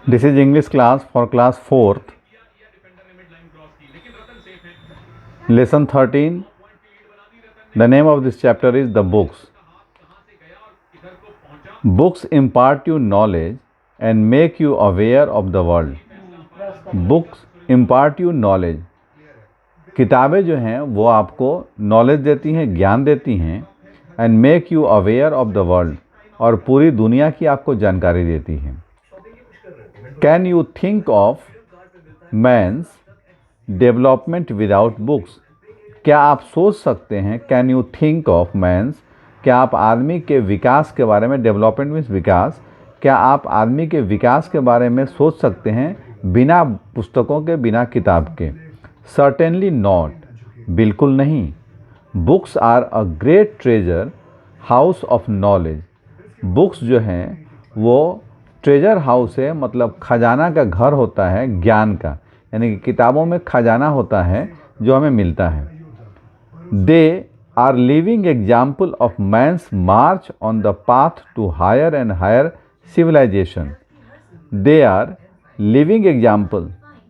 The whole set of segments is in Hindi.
This is English class for class 4th. Lesson 13. The name of this chapter is the books. Books impart you knowledge and make you aware of the world. Books impart you knowledge. किताबें जो हैं वो आपको नॉलेज देती हैं, ज्ञान देती हैं. And make you aware of the world, और पूरी दुनिया की आपको जानकारी देती हैं. Can you think of man's development without books? क्या आप सोच सकते हैं? Can you think of man's, क्या आप आदमी के विकास के बारे में, डेवलपमेंट मीन्स विकास, क्या आप आदमी के विकास के बारे में सोच सकते हैं बिना पुस्तकों के, बिना किताब के? सर्टेनली नॉट, बिल्कुल नहीं. Books are a great treasure house of knowledge. Books जो हैं वो ट्रेजर हाउस है, मतलब खजाना का घर होता है ज्ञान का, यानी कि किताबों में खजाना होता है जो हमें मिलता है. They are living example of man's march on the path to higher and higher civilisation. They are living example,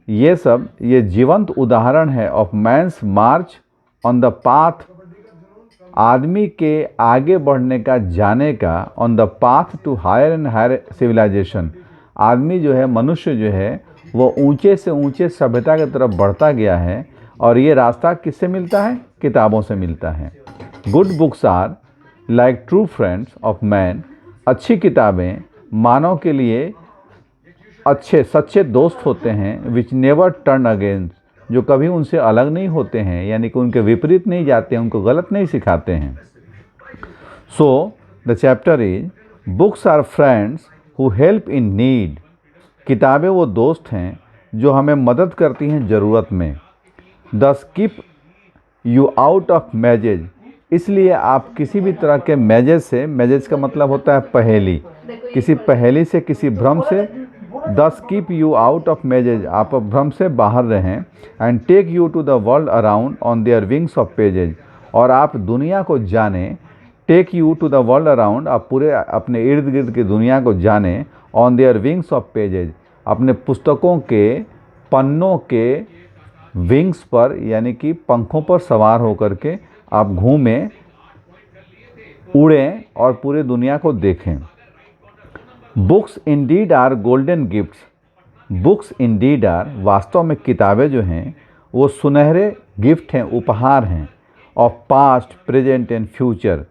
ये जीवंत उदाहरण है of man's march on the path, आदमी के आगे बढ़ने का, जाने का, on the path to higher and higher civilisation. आदमी जो है, मनुष्य जो है वो ऊंचे से ऊंचे सभ्यता की तरफ बढ़ता गया है, और ये रास्ता किससे मिलता है? किताबों से मिलता है. Good books are like true friends of man. अच्छी किताबें मानव के लिए अच्छे सच्चे दोस्त होते हैं. विच नेवर टर्न अगेंस्ट, जो कभी उनसे अलग नहीं होते हैं, यानी कि उनके विपरीत नहीं जाते हैं, उनको गलत नहीं सिखाते हैं. So the chapter is books are friends who help in need. किताबें वो दोस्त हैं जो हमें मदद करती हैं ज़रूरत में. दस कीप यू आउट ऑफ मैजेज, इसलिए आप किसी भी तरह के मैजेज से, मैजेज का मतलब होता है पहेली, किसी पहेली से, किसी भ्रम से. Thus keep you out of mazes, आप भ्रम से बाहर रहें. And take you to the world around on their wings of pages, और आप दुनिया को जानें. Take you to the world around, आप पूरे अपने इर्द गिर्द की दुनिया को जानें. On their wings of pages, अपने पुस्तकों के पन्नों के विंग्स पर, यानी कि पंखों पर सवार होकर के आप घूमें, उड़ें और पूरे दुनिया को देखें. Books indeed are golden gifts. Books indeed are, वास्तव में किताबें जो हैं वो सुनहरे गिफ्ट हैं, उपहार हैं. Of past, present and future,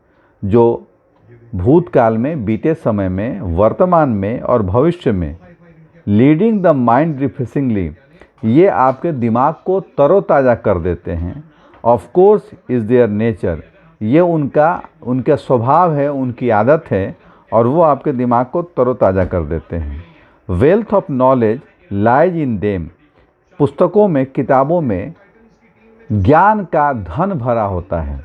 जो भूतकाल में, बीते समय में, वर्तमान में और भविष्य में. लीडिंग द माइंड रिफ्रेशिंगली, ये आपके दिमाग को तरोताज़ा कर देते हैं. Of course is their nature, ये उनका स्वभाव है, उनकी आदत है, और वो आपके दिमाग को तरोताज़ा कर देते हैं. Wealth of knowledge lies in them, पुस्तकों में, किताबों में ज्ञान का धन भरा होता है.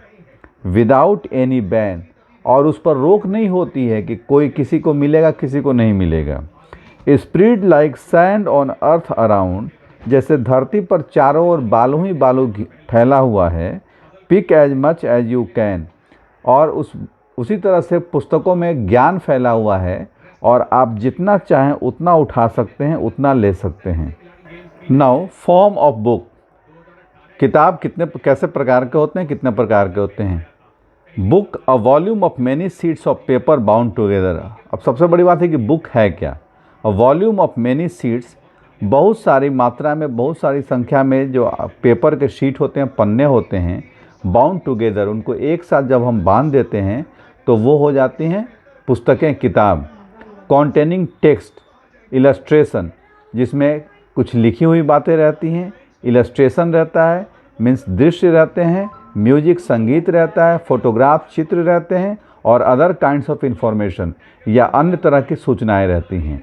विदाउट एनी बैन, और उस पर रोक नहीं होती है कि कोई किसी को मिलेगा, किसी को नहीं मिलेगा. Spread like sand on earth around, जैसे धरती पर चारों ओर बालू ही बालू फैला हुआ है. Pick as much as you can, और उसी तरह से पुस्तकों में ज्ञान फैला हुआ है, और आप जितना चाहें उतना उठा सकते हैं, उतना ले सकते हैं. नाउ फॉर्म ऑफ बुक, किताब कैसे प्रकार के होते हैं, कितने प्रकार के होते हैं? Book a volume of many sheets of paper bound together. अब सबसे बड़ी बात है कि बुक है क्या? A volume of many sheets, बहुत सारी मात्रा में, बहुत सारी संख्या में जो पेपर के शीट होते हैं, पन्ने होते हैं, बाउंड टुगेदर, उनको एक साथ जब हम बांध देते हैं तो वो हो जाती हैं पुस्तकें, किताब. कॉन्टेनिंग टेक्स्ट, इलस्ट्रेशन, जिसमें कुछ लिखी हुई बातें रहती हैं. इलस्ट्रेशन रहता है, मीन्स दृश्य रहते हैं. म्यूजिक, संगीत रहता है. फोटोग्राफ, चित्र रहते हैं. और अदर काइंड्स ऑफ इंफॉर्मेशन, या अन्य तरह की सूचनाएं रहती हैं.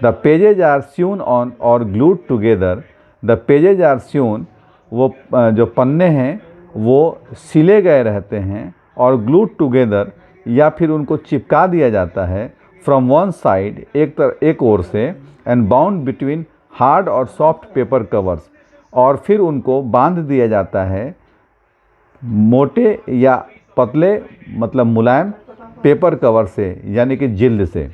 The pages are sewn on और glued together. The pages are sewn, वो जो पन्ने हैं वो सिले गए रहते हैं. और ग्लूड टुगेदर, या फिर उनको चिपका दिया जाता है. फ्रॉम वन साइड, एक ओर से. एंड बाउंड बिटवीन हार्ड और सॉफ्ट पेपर कवर्स, और फिर उनको बांध दिया जाता है मोटे या पतले, मतलब मुलायम पेपर कवर से, यानी कि जिल्द से.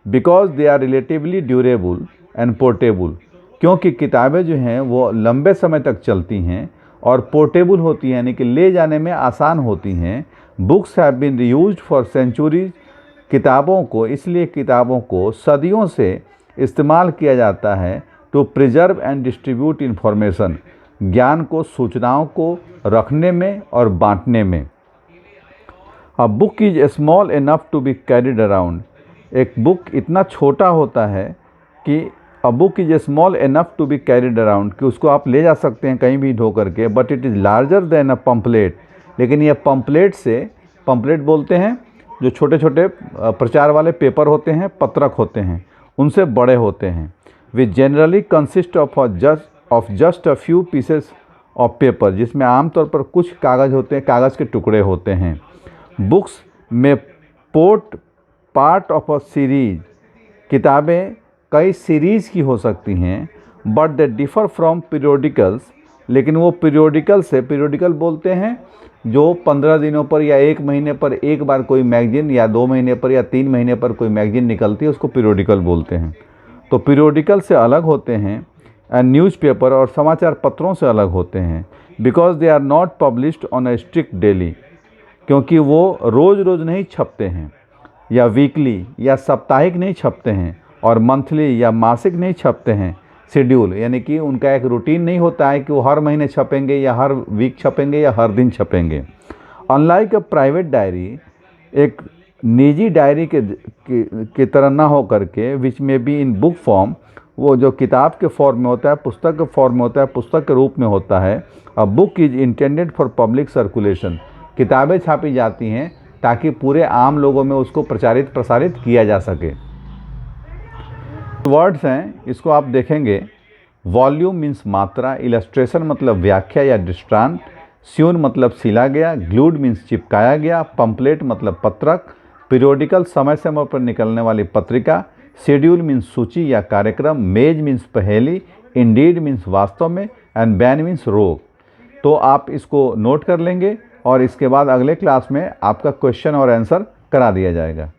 Because they are relatively durable and portable, क्योंकि किताबें जो हैं वो लंबे समय तक चलती हैं और पोर्टेबल होती हैं, यानी कि ले जाने में आसान होती हैं। Books have been reused for centuries, किताबों को, इसलिए किताबों को सदियों से इस्तेमाल किया जाता है to preserve and distribute information, ज्ञान को, सूचनाओं को रखने में और बांटने में। A book is small enough to be carried around, एक बुक इतना छोटा होता है कि a book is small enough to be carried around, कि उसको आप ले जा सकते हैं कहीं भी ढो करके, but it is larger than a pamphlet, लेकिन यह पम्पलेट से, पम्पलेट बोलते हैं जो छोटे छोटे प्रचार वाले पेपर होते हैं, पत्रक होते हैं, उनसे बड़े होते हैं। वे generally consist of just a few pieces of paper, जिसमें आमतौर पर कुछ कागज़ होते हैं, कागज़ के टुकड़े होते हैं। बुक्स में पार्ट ऑफ अ सीरीज, किताबें कई सीरीज़ की हो सकती हैं, but they differ from periodicals, लेकिन वो पीरियोडिकल से, पीरियोडिकल बोलते हैं जो 15 दिनों पर या 1 महीने पर एक बार कोई मैगजीन, या 2 महीने पर या 3 महीने पर कोई मैगजीन निकलती है, उसको पीरियोडिकल बोलते हैं। तो पीरियोडिकल से अलग होते हैं एंड न्यूज़पेपर और समाचार पत्रों से अलग होते हैं, because they are not published on a strict daily, क्योंकि वो रोज़ रोज़ नहीं छपते हैं, या वीकली या साप्ताहिक नहीं छपते हैं, और मंथली या मासिक नहीं छपते हैं, शेड्यूल, यानी कि उनका एक रूटीन नहीं होता है कि वो हर महीने छपेंगे या हर वीक छपेंगे या हर दिन छपेंगे। अनलाइक अ प्राइवेट डायरी, एक निजी डायरी के तरह ना हो करके, विच में बी इन बुक फॉर्म, वो जो किताब के फॉर्म में होता है, पुस्तक के फॉर्म में होता है, पुस्तक के रूप में होता है। अ book is intended for public circulation, किताबें छापी जाती हैं ताकि पूरे आम लोगों में उसको प्रसारित किया जा सके। वर्ड्स हैं, इसको आप देखेंगे। वॉल्यूम मीन्स मात्रा, इलस्ट्रेशन मतलब व्याख्या या दृष्टांत, स्यून मतलब सिला गया, ग्लूड मीन्स चिपकाया गया, पम्पलेट मतलब पत्रक, पीरियोडिकल समय समय पर निकलने वाली पत्रिका, शेड्यूल मीन्स सूची या कार्यक्रम, मेज मीन्स पहेली, इंडीड मीन्स वास्तव में, एंड बैन मीन्स रोग। तो आप इसको नोट कर लेंगे और इसके बाद अगले क्लास में आपका क्वेश्चन और आंसर करा दिया जाएगा।